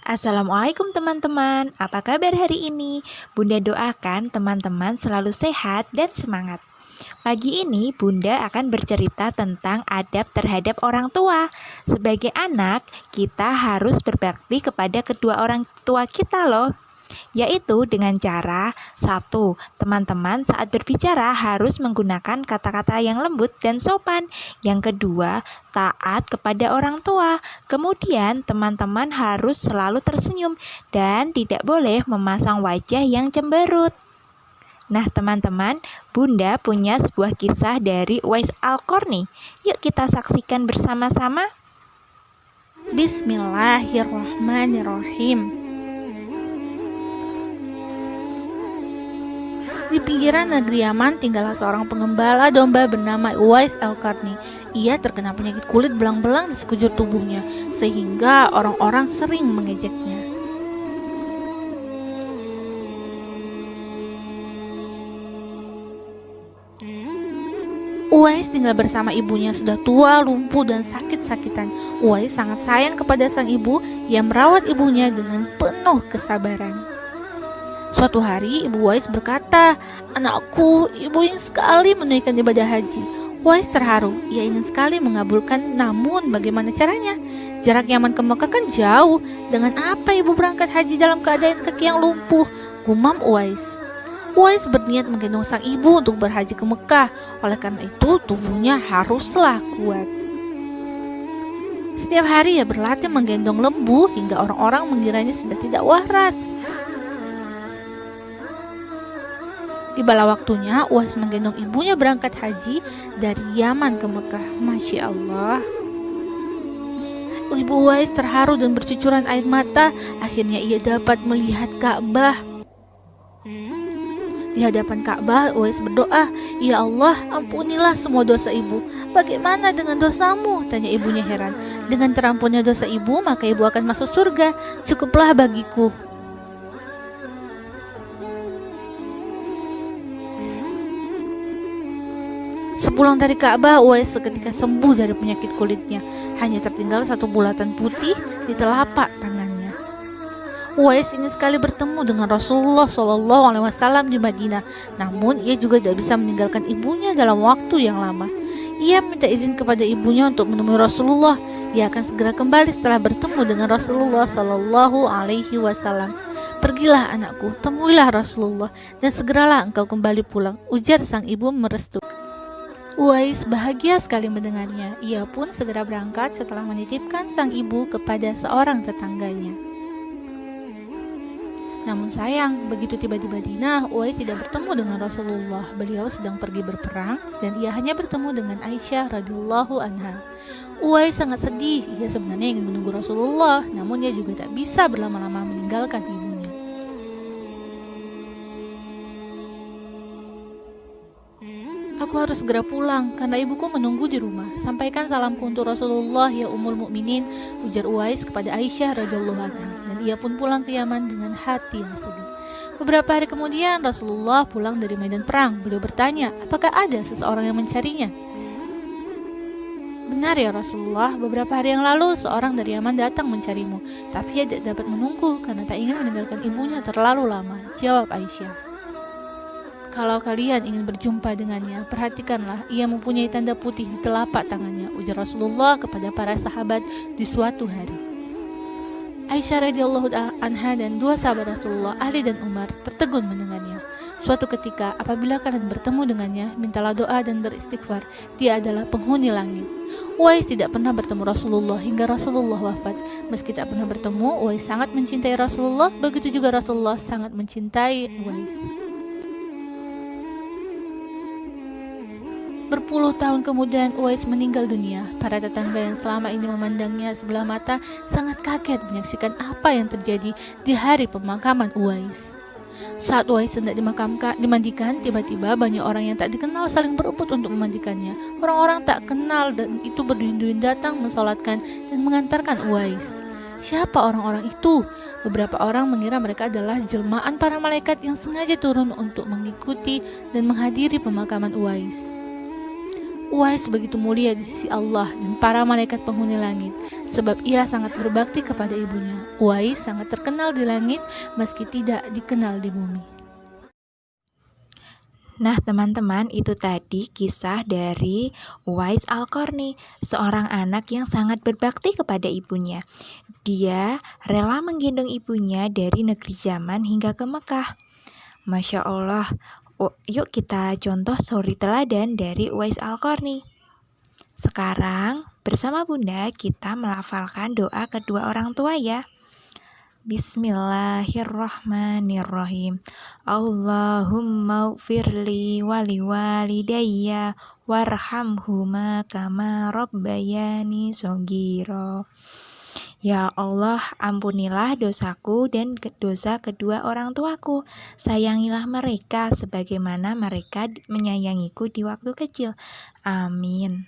Assalamualaikum teman-teman, apa kabar hari ini? Bunda doakan teman-teman selalu sehat dan semangat. Pagi ini Bunda akan bercerita tentang adab terhadap orang tua. Sebagai anak, kita harus berbakti kepada kedua orang tua kita loh. Yaitu dengan cara 1. Teman-teman saat berbicara harus menggunakan kata-kata yang lembut dan sopan. Yang kedua, taat kepada orang tua. Kemudian teman-teman harus selalu tersenyum dan tidak boleh memasang wajah yang cemberut. Nah teman-teman, Bunda punya sebuah kisah dari Uwais Al-Qarni. Yuk kita saksikan bersama-sama. Bismillahirrahmanirrahim. Di pinggiran negeri Yaman tinggallah seorang pengembala domba bernama Uwais Al-Qarni. Ia terkena penyakit kulit belang-belang di sekujur tubuhnya, sehingga orang-orang sering mengejeknya. Uwais tinggal bersama ibunya sudah tua, lumpuh, dan sakit-sakitan. Uwais sangat sayang kepada sang ibu yang merawat ibunya dengan penuh kesabaran. Suatu hari ibu Uwais berkata, "Anakku, ibu ingin sekali menunaikan ibadah haji." Uwais terharu, ia ingin sekali mengabulkan, namun bagaimana caranya? Jarak Yaman ke Mekah kan jauh, dengan apa ibu berangkat haji dalam keadaan kaki yang lumpuh? Gumam Uwais. Uwais berniat menggendong sang ibu untuk berhaji ke Mekah, oleh karena itu tubuhnya haruslah kuat. Setiap hari ia berlatih menggendong lembu hingga orang-orang mengiranya sudah tidak waras. Tibalah waktunya Uwais menggendong ibunya berangkat haji dari Yaman ke Mekah. Masya Allah. Ibu Uwais terharu dan bercucuran air mata. Akhirnya ia dapat melihat Ka'bah. Di hadapan Ka'bah, Uwais berdoa, "Ya Allah, ampunilah semua dosa ibu." "Bagaimana dengan dosamu?" tanya ibunya heran. "Dengan terampunnya dosa ibu, maka ibu akan masuk surga. Cukuplah bagiku." Sepulang dari Ka'bah, Uwais seketika sembuh dari penyakit kulitnya. Hanya tertinggal satu bulatan putih di telapak tangannya. Uwais ingin sekali bertemu dengan Rasulullah SAW di Madinah, namun ia juga tidak bisa meninggalkan ibunya dalam waktu yang lama. Ia minta izin kepada ibunya untuk menemui Rasulullah. Ia akan segera kembali setelah bertemu dengan Rasulullah SAW. "Pergilah anakku, temuilah Rasulullah, dan segeralah engkau kembali pulang," ujar sang ibu merestui. Uwais bahagia sekali mendengarnya. Ia pun segera berangkat setelah menitipkan sang ibu kepada seorang tetangganya. Namun sayang, begitu tiba di Madinah, Uwais tidak bertemu dengan Rasulullah. Beliau sedang pergi berperang dan ia hanya bertemu dengan Aisyah radhiyallahu anha. Uwais sangat sedih. Ia sebenarnya ingin menunggu Rasulullah, namun ia juga tak bisa berlama-lama meninggalkan ibunya. "Aku harus segera pulang karena ibuku menunggu di rumah. Sampaikan salamku untuk Rasulullah ya Ummul Mukminin," ujar Uwais kepada Aisyah radhiyallahu anha, dan ia pun pulang ke Yaman dengan hati yang sedih. Beberapa hari kemudian Rasulullah pulang dari medan perang. Beliau bertanya, "Apakah ada seseorang yang mencarinya?" "Benar ya Rasulullah, beberapa hari yang lalu seorang dari Yaman datang mencarimu, tapi ia tidak dapat menunggu karena tak ingin meninggalkan ibunya terlalu lama," jawab Aisyah. "Kalau kalian ingin berjumpa dengannya, perhatikanlah, ia mempunyai tanda putih di telapak tangannya," ujar Rasulullah kepada para sahabat di suatu hari. Aisyah radhiyallahu anha dan dua sahabat Rasulullah, Ali dan Umar, tertegun mendengarnya. Suatu ketika, apabila kalian bertemu dengannya, mintalah doa dan beristighfar. Dia adalah penghuni langit. Uwais tidak pernah bertemu Rasulullah hingga Rasulullah wafat. Meski tak pernah bertemu, Uwais sangat mencintai Rasulullah, begitu juga Rasulullah sangat mencintai Uwais. Berpuluh tahun kemudian Uwais meninggal dunia. Para tetangga yang selama ini memandangnya sebelah mata sangat kaget menyaksikan apa yang terjadi di hari pemakaman Uwais. Saat Uwais hendak dimandikan, tiba-tiba banyak orang yang tak dikenal saling berebut untuk memandikannya. Orang-orang tak kenal dan itu berduyun-duyun datang mensolatkan dan mengantarkan Uwais. Siapa orang-orang itu? Beberapa orang mengira mereka adalah jelmaan para malaikat yang sengaja turun untuk mengikuti dan menghadiri pemakaman Uwais. Uwais begitu mulia di sisi Allah dan para malaikat penghuni langit, sebab ia sangat berbakti kepada ibunya. Uwais sangat terkenal di langit meski tidak dikenal di bumi. Nah teman-teman, itu tadi kisah dari Uwais Al-Qarni, seorang anak yang sangat berbakti kepada ibunya. Dia rela menggendong ibunya dari negeri Yaman hingga ke Mekah. Masya Allah. Yuk kita contoh suri teladan dari Uwais Al-Qarni. Sekarang bersama Bunda kita melafalkan doa kedua orang tua ya. Bismillahirrahmanirrahim. Allahumma ufirli wali walidayya warhamhuma kama rabbayani shogiro. Ya Allah, ampunilah dosaku dan dosa kedua orang tuaku. Sayangilah mereka sebagaimana mereka menyayangiku di waktu kecil. Amin.